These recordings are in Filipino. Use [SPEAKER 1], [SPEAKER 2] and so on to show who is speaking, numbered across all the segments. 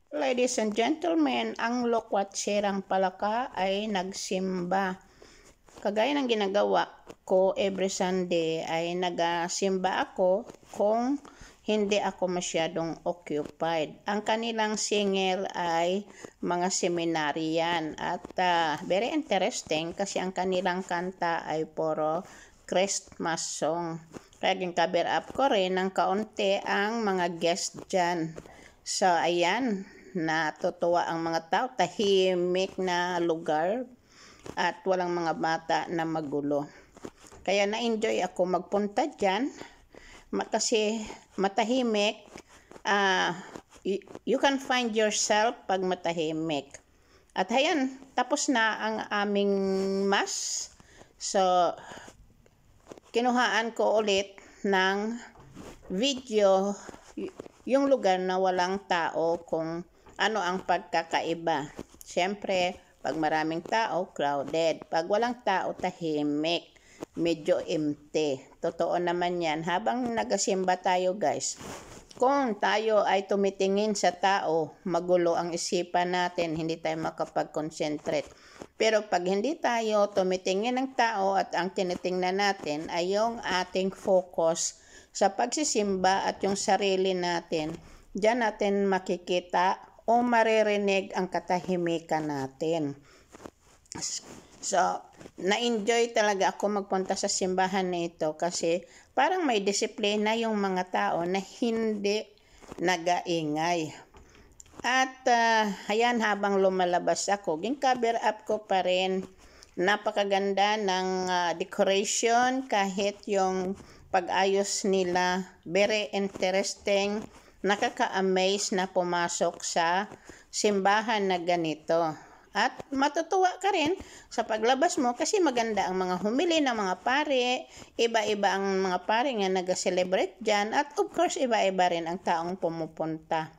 [SPEAKER 1] Ladies and gentlemen, ang lokwatsirang palaka ay nagsimba. Kagaya ng ginagawa ko every Sunday ay nagasimba ako kung hindi ako masyadong occupied. Ang kanilang singer ay mga seminaryan at very interesting kasi ang kanilang kanta ay puro Christmas song. Kaya cover up ko rin ng kaunti ang mga guest dyan. So ayan, natutuwa ang mga tao, tahimik na lugar at walang mga bata na magulo. Kaya na-enjoy ako magpunta dyan kasi matahimik. You can find yourself pag matahimik. At ayan, tapos na ang aming mass. So, kinuhaan ko ulit ng video yung lugar na walang tao kung ano ang pagkakaiba. Siyempre, pag maraming tao, crowded. Pag walang tao, tahimik. Medyo empty. Totoo naman yan. Habang nagasimba tayo guys, kung tayo ay tumitingin sa tao, magulo ang isipan natin, hindi tayo makapag-concentrate. Pero pag hindi tayo tumitingin ng tao at ang tinitingnan natin ay yung ating focus sa pagsisimba at yung sarili natin, diyan natin makikita o maririnig ang katahimikan natin. So, na-enjoy talaga ako magpunta sa simbahan na ito kasi parang may disiplina yung mga tao na hindi nagaingay. At ayan, habang lumalabas ako, cover up ko pa rin. Napakaganda ng decoration kahit yung pag-ayos nila, very interesting. Nakaka-amaze na pumasok sa simbahan na ganito. At matutuwa ka rin sa paglabas mo kasi maganda ang mga humili ng mga pare, iba-iba ang mga pare nga nag-celebrate dyan at of course iba-iba rin ang taong pumupunta.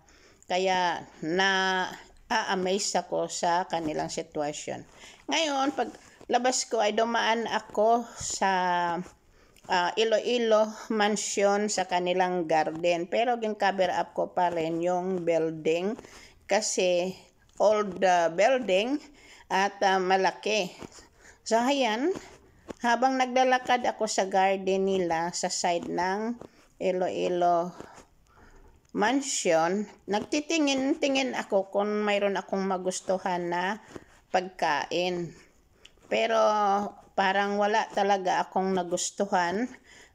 [SPEAKER 1] Kaya na-amaze ako sa kanilang sitwasyon. Ngayon, pag labas ko ay dumaan ako sa Iloilo Mansion sa kanilang garden. Pero cover up ko pa rin yung building kasi old building at malaki. So ayan, habang naglalakad ako sa garden nila sa side ng Iloilo Mansion, nagtitingin-tingin ako kung mayroon akong magustuhan na pagkain. Pero parang wala talaga akong nagustuhan.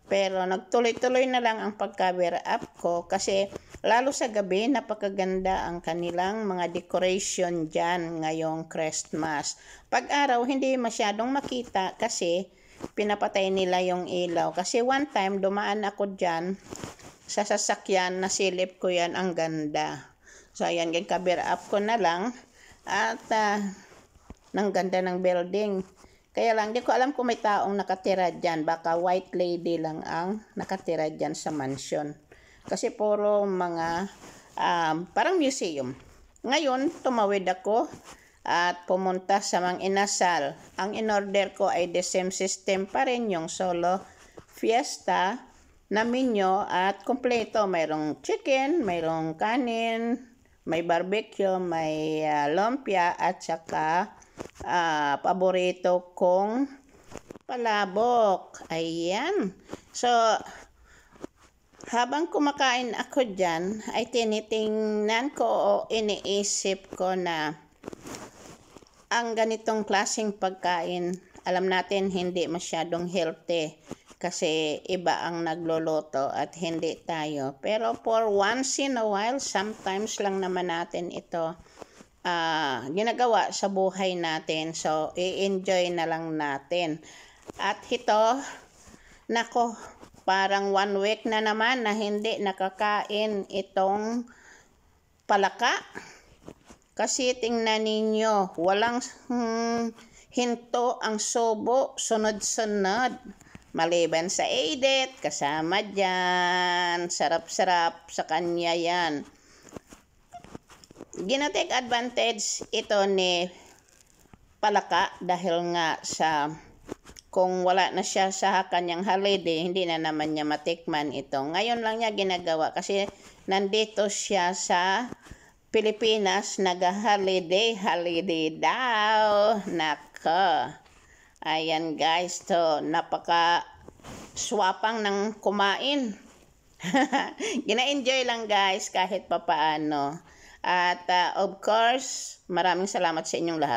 [SPEAKER 1] Pero nagtuloy-tuloy na lang ang pag-cover up ko kasi lalo sa gabi napakaganda ang kanilang mga decoration dyan ngayong Christmas. Pag-araw hindi masyadong makita kasi pinapatay nila yung ilaw. Kasi one time dumaan ako dyan sa sasakyan, nasilip ko yan, ang ganda. So ayan, cover up ko na lang at ng ganda ng building. Kaya lang, di ko alam kung may taong nakatira dyan. Baka white lady lang ang nakatira dyan sa mansion. Kasi puro mga parang museum. Ngayon, tumawid ako at pumunta sa Mang Inasal. Ang in-order ko ay the same system pa rin, yung solo fiesta na menu at kompleto. Mayroong chicken, mayroong kanin, may barbecue, may lumpia at saka paborito kong palabok. Ayan. So, habang kumakain ako dyan, ay tinitingnan ko o iniisip ko na ang ganitong klaseng pagkain, alam natin hindi masyadong healthy kasi iba ang nagluluto at hindi tayo. Pero for once in a while, sometimes lang naman natin ito ginagawa sa buhay natin. So, i-enjoy na lang natin. At ito, nako, parang 1 week na naman na hindi nakakain itong palaka. Kasi tingnan ninyo, walang hinto ang subo, sunod-sunod. Maliban sa Edith, kasama dyan. Sarap-sarap sa kanya yan. Ginatake advantage ito ni palaka dahil nga sa kung wala na siya sa kanyang holiday, hindi na naman niya matikman ito. Ngayon lang niya ginagawa kasi nandito siya sa Pilipinas, holiday daw. Nako. Ayan guys, to napaka swapang ng kumain. Gina-enjoy lang guys kahit papaano. At of course, maraming salamat sa inyong lahat.